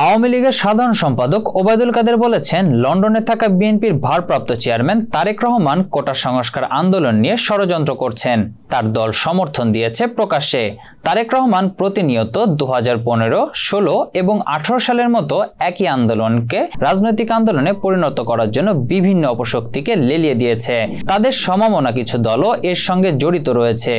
আওয়ামী লীগের সাধারণ সম্পাদক ওবায়দুল কাদের বলেছেন, লন্ডনে থাকা বিএনপির ভারপ্রাপ্ত চেয়ারম্যান তারেক রহমান কোটা সংস্কার আন্দোলন নিয়ে ষড়যন্ত্র করছেন। তার দল সমর্থন দিয়েছে প্রকাশ্যে। তারেক রহমান প্রতিনিয়ত 2015, 16 এবং 18 সালের মতো একই আন্দোলনকে রাজনৈতিক আন্দোলনে পরিণত করার জন্য বিভিন্ন অপশক্তিকে লেলিয়ে দিয়েছে। তাদের সমমনা কিছু দলও এর সঙ্গে জড়িত রয়েছে।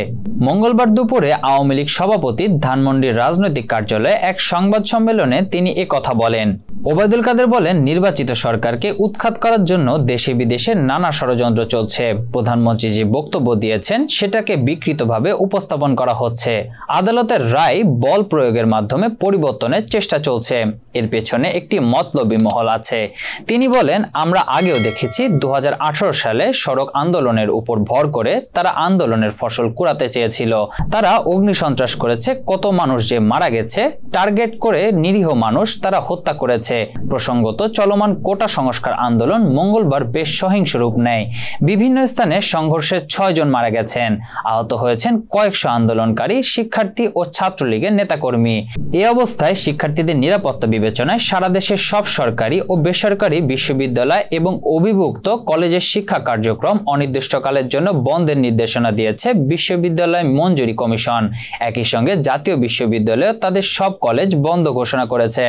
মঙ্গলবার দুপুরে আওয়ামী লীগ সভাপতি ধানমন্ডির রাজনৈতিক কার্যালয়ে এক সংবাদ সম্মেলনে তিনি কথা বলেন। ওবায়দুল কাদের বলেন, নির্বাচিত সরকারকে উৎখাত করার জন্য দেশে বিদেশে নানা ষড়যন্ত্র চলছে। প্রধানমন্ত্রী যে বক্তব্য দিয়েছেন সেটাকে বিকৃতভাবে উপস্থাপন করা হচ্ছে। আদালতের রায় বল প্রয়োগের মাধ্যমে পরিবর্তনের চেষ্টা চলছে। এর পেছনে একটি মতলবী মহল আছে। তিনি বলেন, আমরা আগেও দেখেছি 2018 সালে সড়ক আন্দোলনের উপর ভর করে তারা আন্দোলনের ফসল কুড়াতে চেয়েছিল। তারা অগ্নিসন্ত্রাস করেছে, কত মানুষ যে মারা গেছে, টার্গেট করে নিরীহ মানুষ তারা হত্যা করেছে। প্রসঙ্গত, চলমান কোটা সংস্কার আন্দোলন মঙ্গলবার বেশ সহিংস রূপ নেয়। বিভিন্ন স্থানে সংঘর্ষে 6 জন মারা গেছেন, আহত হয়েছেন কয়েকশো আন্দোলনকারী, শিক্ষার্থী ও ছাত্রলীগের নেতাকর্মী। এই অবস্থায় শিক্ষার্থীদের নিরাপত্তা বিবেচনায় সারা দেশের সব সরকারি ও বেসরকারি বিশ্ববিদ্যালয় এবং অবিভক্ত কলেজের শিক্ষা কার্যক্রম অনির্দিষ্টকালের জন্য বন্ধের নির্দেশনা দিয়েছে বিশ্ববিদ্যালয় মঞ্জুরি কমিশন। একই সঙ্গে জাতীয় বিশ্ববিদ্যালয় তাদের সব কলেজ বন্ধ ঘোষণা করেছে।